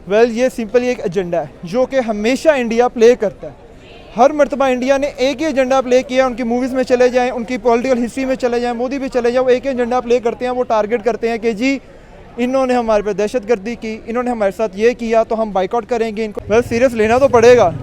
ये सिंपली एक एजेंडा है जो कि हमेशा इंडिया प्ले करता है। हर मरतबा इंडिया ने एक ही एजेंडा प्ले किया, उनकी मूवीज़ में चले जाएं, उनकी पॉलिटिकल हिस्ट्री में चले जाएं, मोदी भी चले जाएं, वो एक ही एजेंडा प्ले करते हैं। वो टारगेट करते हैं कि जी इन्होंने हमारे पे दहशतगर्दी की, इन्होंने हमारे साथ ये किया तो हम बाइकॉट करेंगे इनको। सीरियस लेना तो पड़ेगा,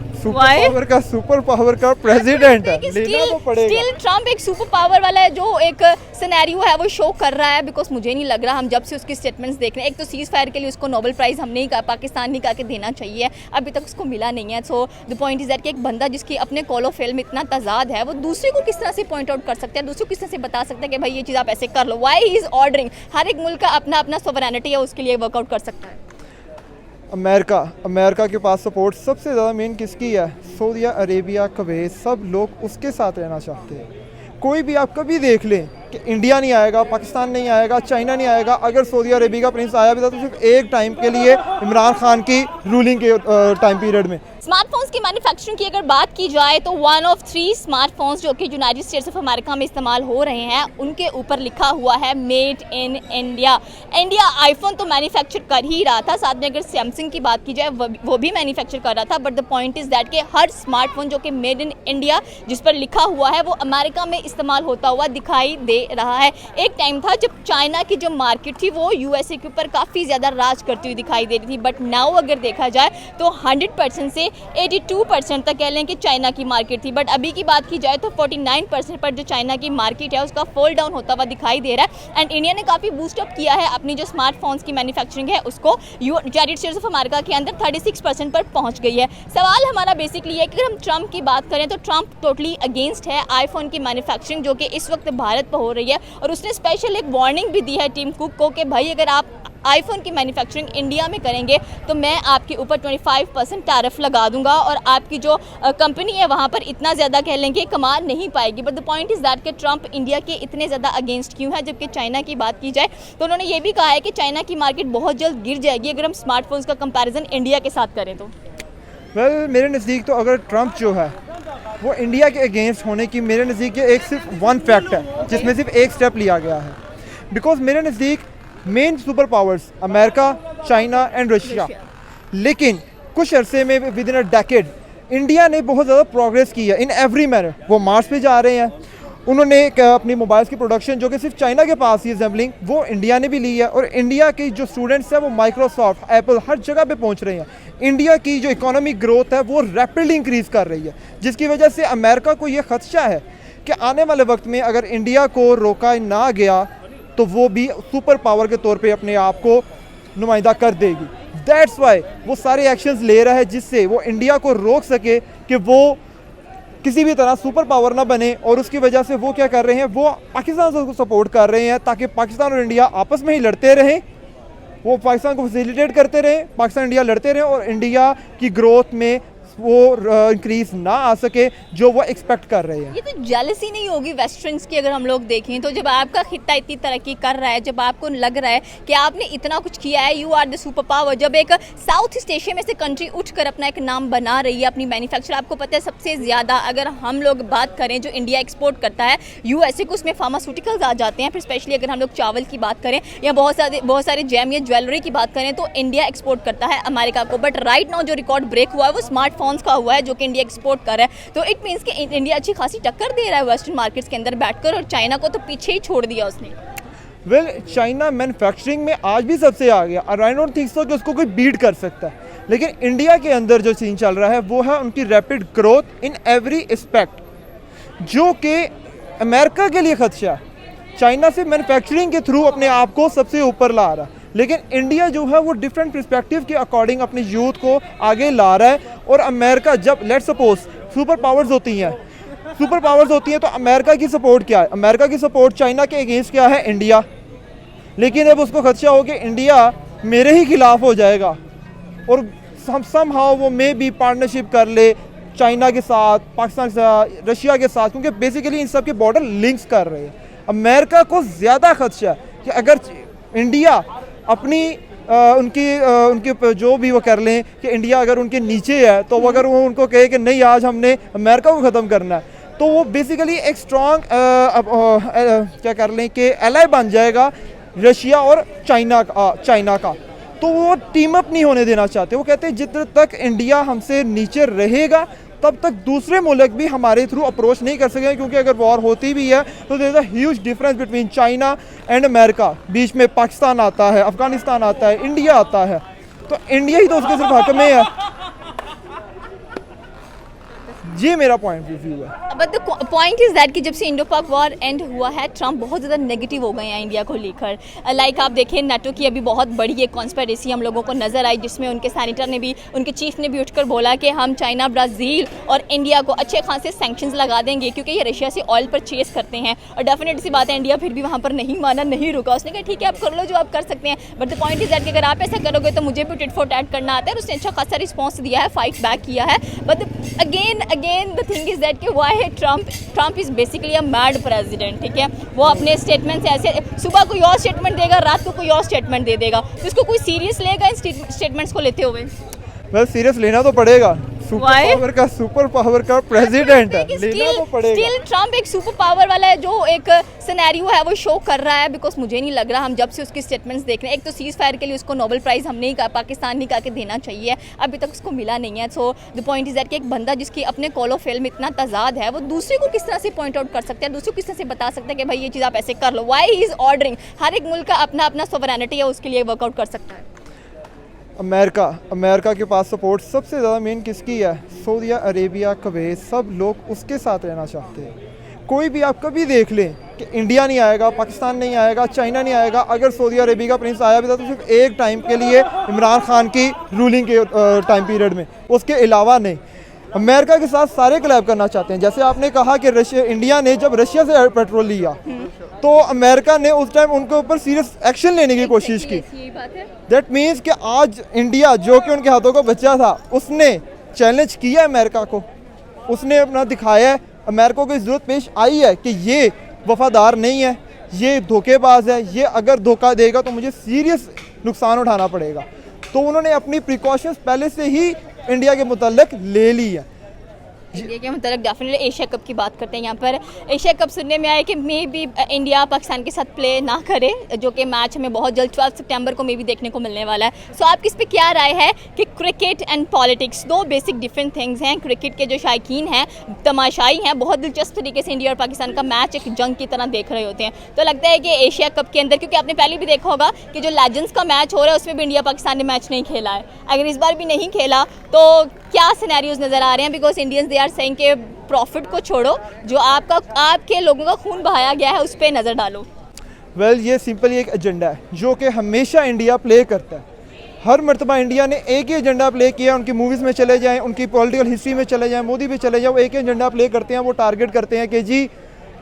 सुपर पावर का प्रेसिडेंट है, लेना तो पड़ेगा। स्टिल ट्रम्प एक सुपर पावर वाला है जो एक सिनेरियो है वो शो कर रहा है, बिकॉज मुझे नहीं लग रहा हम जब से उसकी स्टेटमेंट्स देख रहे हैं, एक तो सीज फायर के लिए उसको नोबेल प्राइज हमने ही कहा, पाकिस्तान नहीं कहा कि देना चाहिए, अभी तक उसको मिला नहीं है। So the point is that कि एक बंदा जिसकी अपने कॉल ऑफ फेल में इतना तजाद है वो दूसरे को किस तरह से पॉइंट आउट कर सकता है, दूसरे को किस तरह से बता सकता है कि भाई ये चीज़ आप ऐसे कर लो। वाई ही इज ऑर्डरिंग, हर एक मुल्क का अपना अपना सोवरेनिटी है, उसके लिए वर्कआउट कर सकता है। अमेरिका के पास सपोर्ट सबसे ज़्यादा मेन किसकी है? सऊदी अरेबिया, कुवैत, सब लोग उसके साथ रहना चाहते हैं। कोई भी आप कभी देख लें कि इंडिया नहीं आएगा, पाकिस्तान नहीं आएगा, चाइना नहीं आएगा। अगर सऊदी अरेबिया का प्रिंस आया भी था तो सिर्फ एक टाइम के लिए, इमरान खान की रूलिंग के टाइम पीरियड में। स्मार्टफोन्स की मैन्युफैक्चरिंग की अगर बात की जाए तो 1 of 3 स्मार्टफोन्स जो कि यूनाइटेड स्टेट्स ऑफ अमेरिका में इस्तेमाल हो रहे हैं उनके ऊपर लिखा हुआ है made in India. India iPhone तो मैन्युफैक्चर कर ही रहा था, साथ में अगर सैमसंग की बात की जाए वो भी मैन्युफैक्चर कर रहा था, but the point is that कि हर स्मार्टफोन जो कि मेड इन इंडिया जिस पर लिखा हुआ है वो अमेरिका में इस्तेमाल होता हुआ दिखाई दे रहा है। एक टाइम था जब चाइना की जो मार्केट थी वो यूएसए के ऊपर काफ़ी ज़्यादा राज करती हुई दिखाई दे रही थी, बट नाउ अगर देखा जाए तो 100% से 82% तक कह लें कि चाइना की मार्केट थी, बट अभी की बात की जाए तो 49% पर जो चाइना की मार्केट है उसका फॉल डाउन होता हुआ दिखाई दे रहा है। एंड इंडिया ने काफ़ी बूस्टअप किया है अपनी जो स्मार्टफोन्स की मैन्युफैक्चरिंग है उसको, यूनाइटेड स्टेट्स ऑफ अमेरिका के अंदर 36% पर पहुंच गई है। सवाल हमारा बेसिकली है कि अगर हम ट्रंप की बात करें तो ट्रंप टोटली अगेंस्ट है आईफोन की मैन्युफैक्चरिंग जो कि इस वक्त भारत पर हो रही है, और उसने स्पेशल एक वार्निंग भी दी है टीम कुक को कि भाई अगर आप आईफोन की मैन्युफैक्चरिंग इंडिया में करेंगे तो मैं आपके ऊपर 25% टैरिफ लगा दूंगा और आपकी जो कंपनी है वहाँ पर इतना ज़्यादा कह लेंगे कमा नहीं पाएगी। But the point is that कि ट्रंप इंडिया के इतने ज़्यादा अगेंस्ट क्यों है, जबकि चाइना की बात की जाए तो उन्होंने ये भी कहा है कि चाइना की मार्केट बहुत जल्द गिर जाएगी अगर हम स्मार्टफोन्स का कंपैरिजन इंडिया के साथ करें तो। मेरे नज़दीक तो अगर ट्रंप जो है वो इंडिया के अगेंस्ट होने की, मेरे नज़दीक एक सिर्फ वन फैक्ट है जिसमें सिर्फ एक स्टेप लिया गया है। बिकॉज मेरे नज़दीक main super powers America, China and Russia, लेकिन कुछ अरसे में with in a decade India ने बहुत ज़्यादा प्रोग्रेस की है इन एवरी मैनर। वो मार्स पे जा रहे हैं, उन्होंने अपनी मोबाइल्स की प्रोडक्शन जो कि सिर्फ चाइना के पास ही असेंबलिंग वो इंडिया ने भी ली है, और इंडिया के जो स्टूडेंट्स हैं वो माइक्रोसॉफ्ट, एप्पल हर जगह पे पहुंच रहे हैं। इंडिया की जो इकोनॉमिक ग्रोथ है वो रैपिडली इंक्रीज़ कर रही है, जिसकी वजह से अमेरिका को ये खदशा है कि आने वाले वक्त में अगर इंडिया को रोका ना गया तो वो भी सुपर पावर के तौर पे अपने आप को नुमाइंदा कर देगी। दैट्स वाई वो सारे एक्शंस ले रहा है जिससे वो इंडिया को रोक सके कि वो किसी भी तरह सुपर पावर ना बने, और उसकी वजह से वो क्या कर रहे हैं, वो पाकिस्तान को सपोर्ट कर रहे हैं ताकि पाकिस्तान और इंडिया आपस में ही लड़ते रहें, वो पाकिस्तान को फैसिलिटेट करते रहें, पाकिस्तान इंडिया लड़ते रहें और इंडिया की ग्रोथ में वो इंक्रीज ना आ सके जो वो एक्सपेक्ट कर रहे हैं। ये तो जेलसी नहीं होगी वेस्टर्न्स की? अगर हम लोग देखें तो जब आपका खित्ता इतनी तरक्की कर रहा है, जब आपको लग रहा है कि आपने इतना कुछ किया है, you are the super power, जब एक साउथ ईस्ट एशिया में से कंट्री उठकर अपना एक नाम बना रही है अपनी मैन्युफैक्चर, आपको पता है सबसे ज़्यादा अगर हम लोग बात करें जो इंडिया एक्सपोर्ट करता है यूएसए को, उसमें फार्मास्यूटिकल्स आ जाते हैं, फिर स्पेशली अगर हम लोग चावल की बात करें या बहुत सारे जैम या ज्वेलरी की बात करें तो इंडिया एक्सपोर्ट करता है अमेरिका को। बट राइट नाउ जो रिकॉर्ड ब्रेक हुआ है वो स्मार्टफोन्स का हुआ है जो कि इंडिया एक्सपोर्ट कर रहा है, तो इट मींस कि इंडिया अच्छी खासी टक्कर दे रहा है वेस्टर्न मार्केट्स के अंदर बैठकर, और चाइना को तो पीछे ही छोड़ दिया उसने। चाइना मैन्युफैक्चरिंग में आज भी सबसे आ गया, और आई डोंट थिंक सो कि उसको कोई बीट कर सकता है, लेकिन इंडिया के अंदर जो सीन चल रहा है वो है उनकी rapid growth in every aspect, जो कि अमेरिका के लिए खदशा है। चाइना से मैन्युफैक्चरिंग के थ्रू अपने आप को सबसे ऊपर ला रहा है, लेकिन इंडिया जो है वो डिफरेंट पर्सपेक्टिव के अकॉर्डिंग अपने यूथ को आगे ला रहा है। और अमेरिका जब लेट्स सपोज सुपर पावर्स होती हैं तो अमेरिका की सपोर्ट क्या है? अमेरिका की सपोर्ट चाइना के अगेंस्ट क्या है? इंडिया। लेकिन अब उसको खदशा हो कि इंडिया मेरे ही खिलाफ हो जाएगा और समहाउ वो मे भी पार्टनरशिप कर ले चाइना के साथ, पाकिस्तान के साथ, रशिया के साथ, क्योंकि बेसिकली इन सब के बॉर्डर लिंक्स कर रहे हैं। अमेरिका को ज़्यादा खदशा है कि अगर इंडिया अपनी उनकी जो भी वो कर लें कि इंडिया अगर उनके नीचे है तो अगर वो उनको कहे कि नहीं आज हमने अमेरिका को ख़त्म करना है, तो वो बेसिकली एक स्ट्रॉन्ग क्या कर लें कि एलाई बन जाएगा रशिया और चाइना का। तो वो टीम अप नहीं होने देना चाहते। वो कहते हैं जितने तक इंडिया हमसे नीचे रहेगा तब तक दूसरे मुल्क भी हमारे थ्रू अप्रोच नहीं कर सकेंगे, क्योंकि अगर वॉर होती भी है तो there is a huge difference between China and America. बीच में पाकिस्तान आता है, अफगानिस्तान आता है, इंडिया आता है, तो इंडिया ही तो उसके सिर्फ हक में है। ये मेरा पॉइंट ऑफ व्यू है। But the point is that कि जब से इंडो पाक वॉर एंड हुआ है, ट्रम्प बहुत ज़्यादा नेगेटिव हो गए हैं इंडिया को लेकर। लाइक आप देखें, नाटो की अभी बहुत बड़ी एक कॉन्स्पिरेसी हम लोगों को नजर आई, जिसमें उनके सैनिटर ने भी, उनके चीफ ने भी उठकर बोला कि हम चाइना, ब्राज़ील और इंडिया को अच्छे खासे सैंक्शंस लगा देंगे क्योंकि ये रशिया से ऑयल परचेज करते हैं। और डेफिनेट सी बात है, इंडिया फिर भी वहाँ पर नहीं माना, नहीं रुका। उसने कहा ठीक है, आप कर लो जो आप कर सकते हैं, but the point is that कि अगर आप ऐसा करोगे तो मुझे भी टिट फॉर टैट करना आता है। और उसने अच्छा खासा रिस्पॉन्स दिया है, फाइट बैक किया है। But again the thing is that कि why Trump is basically a mad president, ठीक है। वो अपने स्टेटमेंट से ऐसे सुबह कोई और स्टेटमेंट देगा, रात को कोई और स्टेटमेंट दे देगा, तो इसको कोई सीरियस लेगा इन स्टेटमेंट्स को लेते हुए? वेल सीरियस लेना तो पड़ेगा, सुपर पावर का प्रेसिडेंट है, लेना तो पड़ेगा। स्टिल ट्रम्प एक सुपर पावर वाला है, जो एक सिनेरियो है वो शो कर रहा है। बिकॉज मुझे नहीं लग रहा, हम जब से उसके स्टेटमेंट्स देख रहे हैं, एक तो सीज फायर के लिए उसको नोबेल प्राइज़ हमने ही पाकिस्तान ने कहा कि देना चाहिए, अभी तक उसको मिला नहीं है। So the point is that कि एक बंदा जिसकी अपने कॉल ऑफ फेल में इतना तजाद है, वो दूसरे को किस तरह से पॉइंट आउट कर सकता है, दूसरे को किस तरह से बता सकता है कि भाई ये चीज़ आप ऐसे कर लो। Why he is ordering? हर एक मुल्क का अपना अपना सोवरेनिटी है, उसके लिए वर्कआउट कर सकता है। अमेरिका के पास सपोर्ट सबसे ज़्यादा मेन किसकी है? सऊदी अरेबिया, कुवैत, सब लोग उसके साथ रहना चाहते हैं। कोई भी आप कभी देख लें कि इंडिया नहीं आएगा, पाकिस्तान नहीं आएगा, चाइना नहीं आएगा। अगर सऊदी अरेबिया का प्रिंस आया भी था तो सिर्फ एक टाइम के लिए, इमरान खान की रूलिंग के टाइम पीरियड में, उसके अलावा नहीं। अमेरिका के साथ सारे कोलैब करना चाहते हैं। जैसे आपने कहा कि इंडिया ने जब रशिया से पेट्रोल लिया तो अमेरिका ने उस टाइम उनके ऊपर सीरियस एक्शन लेने की कोशिश की। दैट मीन्स कि आज इंडिया जो कि उनके हाथों का बच्चा था, उसने चैलेंज किया अमेरिका को, उसने अपना दिखाया है। अमेरिका को इस जरूरत पेश आई है कि ये वफादार नहीं है, ये धोखेबाज है, ये अगर धोखा देगा तो मुझे सीरियस नुकसान उठाना पड़ेगा। तो उन्होंने अपनी प्रिकॉशंस पहले से ही इंडिया के मुताल्लिक ले ली है। इंडिया के मतलब डेफिनेटली एशिया कप की बात करते हैं। यहाँ पर एशिया कप सुनने में आया कि मे बी इंडिया पाकिस्तान के साथ प्ले ना करे, जो कि मैच हमें बहुत जल्द 12 सितंबर को मे बी देखने को मिलने वाला है। सो आपकी इस पर क्या राय है कि क्रिकेट एंड पॉलिटिक्स दो बेसिक डिफरेंट थिंग्स हैं। क्रिकेट के जो शायकीन हैं, तमाशाई हैं, बहुत दिलचस्प तरीके से इंडिया और पाकिस्तान का मैच एक जंग की तरह देख रहे होते हैं। तो लगता है कि एशिया कप के अंदर, क्योंकि आपने पहले भी देखा होगा कि जो लेजेंड्स का मैच हो रहा है उसमें भी इंडिया पाकिस्तान ने मैच नहीं खेला है। अगर इस बार भी नहीं खेला तो क्या सिनेरियोज नज़र आ रहे हैं? Because Indians they are saying के प्रॉफिट को छोड़ो, जो आपके लोगों का खून बहाया गया है उस पर नज़र डालो। वेल ये सिंपली एक एजेंडा है जो कि हमेशा इंडिया प्ले करता है। हर मरतबा इंडिया ने एक ही एजेंडा प्ले किया। उनकी मूवीज़ में चले जाएं, उनकी पॉलिटिकल हिस्ट्री में चले जाएं, मोदी भी चले जाएं, वो एक ही एजेंडा प्ले करते हैं। वो टारगेट करते हैं कि जी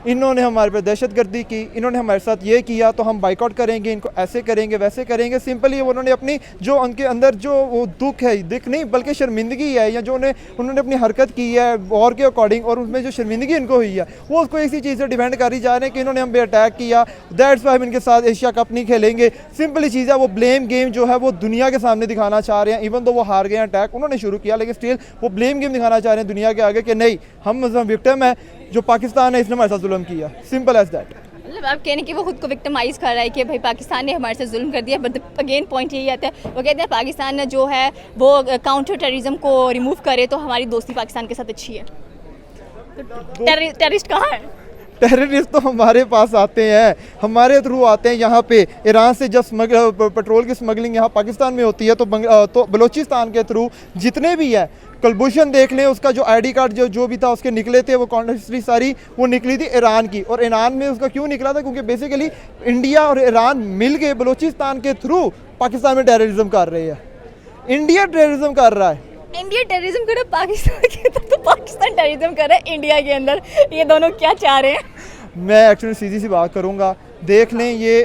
इन्होंने हमारे पे दहशतगर्दी की, इन्होंने हमारे साथ ये किया तो हम बाइकआउट करेंगे, इनको ऐसे करेंगे, वैसे करेंगे। सिंपली उन्होंने अपनी जो उनके अंदर जो वो दुख है, दुख नहीं बल्कि शर्मिंदगी है, या जो उन्होंने अपनी हरकत की है वॉर के अकॉर्डिंग, और उसमें जो शर्मिंदगी इनको हुई है वो उसको इसी चीज़ से डिफेंड करी जा रहे हैं कि इन्होंने हम पे अटैक किया, दैट्स वाई हम इनके साथ एशिया कप नहीं खेलेंगे। सिंपली चीज़ है, वो ब्लेम गेम जो है वो दुनिया के सामने दिखाना चाह रहे हैं। इवन तो वो हार गए हैं, अटैक उन्होंने शुरू किया, लेकिन स्टिल वो ब्लेम गेम दिखाना चाह रहे हैं दुनिया के आगे कि नहीं, हम विक्टिम है, जो पाकिस्तान है इसने हमारे साथ जुल्म किया। Simple as that. मतलब आप कहने कि वो खुद को विक्टिमाइज कर रहा है कि भाई पाकिस्तान ने हमारे साथ जुल्म कर दिया। बट अगेन पॉइंट यही आता है, वो कहते हैं पाकिस्तान जो है वो काउंटर टेररिज्म को रिमूव करे तो हमारी दोस्ती पाकिस्तान के साथ अच्छी है। तो टेररिस्ट कहाँ है? टेररिस्ट तो हमारे पास आते हैं, हमारे थ्रू आते हैं। यहाँ पे ईरान से जब पेट्रोल की स्मगलिंग यहाँ पाकिस्तान में होती है तो बलूचिस्तान के थ्रू जितने भी है, कुलभूषण देख लें, उसका जो आईडी कार्ड जो भी था उसके निकले थे, वो कॉन्टेक्ट हिस्ट्री सारी वो निकली थी ईरान की। और ईरान में उसका क्यों निकला था? क्योंकि बेसिकली इंडिया और ईरान मिल के बलूचिस्तान के थ्रू पाकिस्तान में टेररिज्म कर रहे हैं। इंडिया टेररिज्म कर रहा है, इंडिया टेररिज्म कर रहा है पाकिस्तान के अंदर, तो पाकिस्तान टेररिज्म कर रहा है इंडिया के अंदर। ये दोनों क्या चाह रहे हैं? मैं एक्चुअली सीधी सी बात करूँगा, देख लें ये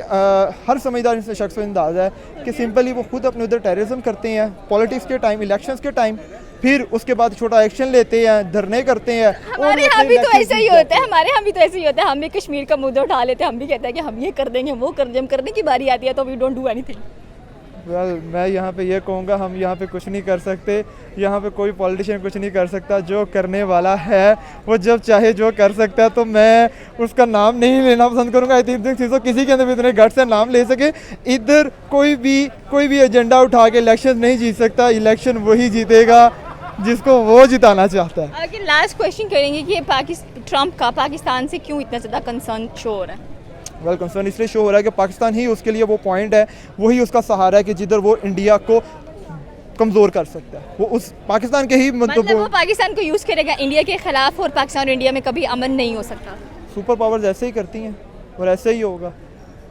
हर समझदार शख्स को अंदाज़ा है कि सिंपली वो खुद अपने उधर टेररिज्म करते हैं पॉलिटिक्स के टाइम, इलेक्शंस के टाइम, फिर उसके बाद छोटा एक्शन लेते हैं, धरने करते हैं। हमारे यहाँ भी तो ऐसा ही होता है, हमारे यहाँ भी तो ऐसे ही होता है। हम भी कश्मीर का मुद्दा उठा लेते हैं, हम भी कहते हैं कि हम ये कर देंगे, वो कर देंगे, हम करने की बारी आती है तो we don't do anything. Well मैं यहाँ पे ये कहूँगा, हम यहाँ पे कुछ नहीं कर सकते, यहाँ पे कोई पॉलिटिशियन कुछ नहीं कर सकता। जो करने वाला है वो जब चाहे जो कर सकता है, तो मैं उसका नाम नहीं लेना पसंद करूँगा। आई थिंक चीज़ों किसी के अंदर भी इतने गट से नाम ले सके। इधर कोई भी एजेंडा उठा के इलेक्शन नहीं जीत सकता। इलेक्शन वही जीतेगा जिसको वो जिताना चाहता है। आगे लास्ट क्वेश्चन करेंगे कि ट्रम्प का पाकिस्तान से क्यों इतना ज़्यादा कंसर्न शो हो रहा है? वेल कंसर्न इसलिए शो हो रहा है कि पाकिस्तान ही उसके लिए वो पॉइंट है, वही उसका सहारा है कि जिधर वो इंडिया को कमज़ोर कर सकता है। वो उस पाकिस्तान के ही मतलब वो पाकिस्तान को यूज़ करेगा इंडिया के खिलाफ, और पाकिस्तान और इंडिया में कभी अमन नहीं हो सकता। सुपर पावर्स ऐसे ही करती हैं और ऐसे ही होगा,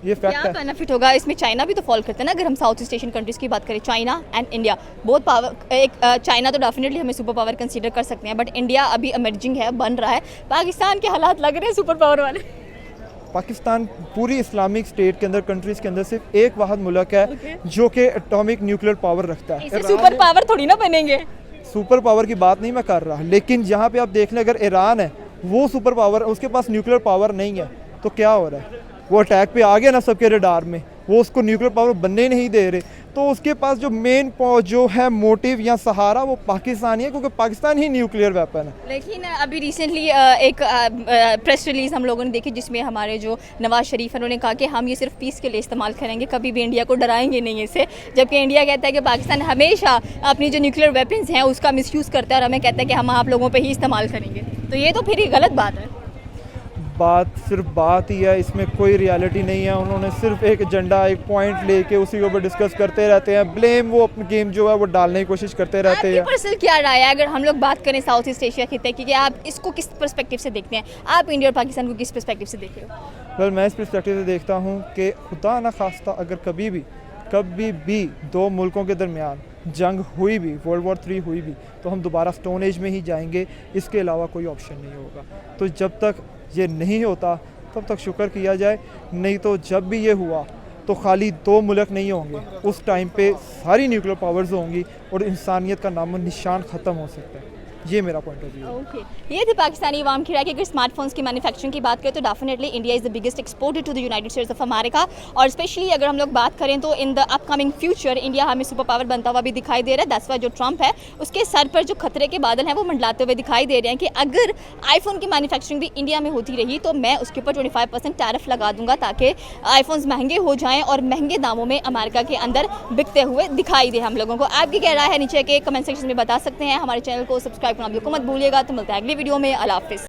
ये फैक्ट क्या है। बेनिफिट होगा इसमें? चाइना भी तो फॉल करता है ना। अगर हम साउथ ईस्ट एशियन कंट्रीज़ की बात करें, China and India both power, एक चाइना तो डेफिनेटली हमें सुपर पावर कंसीडर कर सकते हैं, बट इंडिया अभी इमर्जिंग है, बन रहा है। पाकिस्तान के हालात लग रहे हैं सुपर पावर वाले। पाकिस्तान पूरी इस्लामिक स्टेट के अंदर, कंट्रीज़ के अंदर सिर्फ एक वाहिद मुल्क है जो कि एटॉमिक न्यूक्लियर पावर रखता है। इससे सुपर पावर थोड़ी ना बनेंगे। सुपर पावर की बात नहीं मैं कर रहा, लेकिन जहाँ पे आप देख लें, अगर ईरान है वो सुपर पावर, उसके पास न्यूक्लियर पावर नहीं है, तो क्या हो रहा है? वो अटैक पे आ गया ना सबके रडार में, वो उसको न्यूक्लियर पावर बनने ही नहीं दे रहे। तो उसके पास जो मेन जो है मोटिव या सहारा, वो पाकिस्तान ही है, क्योंकि पाकिस्तान ही न्यूक्लियर वेपन है। लेकिन अभी रिसेंटली एक प्रेस रिलीज़ हम लोगों ने देखी, जिसमें हमारे जो नवाज शरीफ हैं, उन्होंने कहा कि हम ये सिर्फ पीस के लिए इस्तेमाल करेंगे, कभी भी इंडिया को डराएंगे नहीं इससे। जबकि इंडिया कहता है कि पाकिस्तान हमेशा अपनी जो न्यूक्लियर वेपन्स हैं उसका मिसयूज़ करता है, और हमें कहता है कि हम आप लोगों पर ही इस्तेमाल करेंगे। तो ये तो फिर ही गलत बात है। बात सिर्फ बात ही है, इसमें कोई रियलिटी नहीं है। उन्होंने सिर्फ एक एजेंडा, एक पॉइंट लेके उसी के ऊपर डिस्कस करते रहते हैं। ब्लेम वो अपनी गेम जो है वो डालने की कोशिश करते रहते हैं। आपकी पर्सनल क्या राय है अगर हम लोग बात करें साउथ ईस्ट एशिया खिते की, कि आप इसको किस पर्सपेक्टिव से देखते हैं? आप इंडिया और पाकिस्तान को किस पर्सपेक्टिव से देख रहे हो? वेल मैं इस पर्सपेक्टिव से देखता हूँ कि खुदा ना खास्ता अगर कभी भी दो मुल्कों के दरमियान जंग हुई भी, वर्ल्ड वॉर 3 हुई भी, तो हम दोबारा स्टोन एज में ही जाएंगे। इसके अलावा कोई ऑप्शन नहीं होगा। तो जब तक ये नहीं होता तब तक शुक्र किया जाए, नहीं तो जब भी ये हुआ तो खाली 2 मुल्क नहीं होंगे, उस टाइम पे सारी न्यूक्लियर पावर्स होंगी और इंसानियत का नामो निशान ख़त्म हो सकता है। ये मेरा पॉइंट ऑफ व्यू है। ओके, ये थी पाकिस्तानी अवाम की राय कि अगर स्मार्टफोन्स की मैन्युफैक्चरिंग की बात करें तो definitely India is the biggest exporter to the United States of America. और स्पेशली अगर हम लोग बात करें तो in the upcoming future India हमें सुपर पावर बनता हुआ भी दिखाई दे रहा है। दैट्स व्हाई जो ट्रम्प है उसके सर पर जो खतरे के बादल हैं वो मंडलाते हुए दिखाई दे रहे हैं कि अगर आईफोन की मैन्युफैक्चरिंग भी इंडिया में होती रही तो मैं उसके ऊपर 25% टैरिफ लगा दूंगा, ताकि आईफोन्स महंगे हो जाएँ और महंगे दामों में अमेरिका के अंदर बिकते हुए दिखाई दे हम लोगों को। आपकी क्या राय है नीचे के कमेंट सेक्शन में बता सकते हैं। हमारे चैनल को सब्सक्राइब करना बिल्कुल मत भूलिएगा। तो मिलता है अगली वीडियो में। अल्लाह हाफिज़।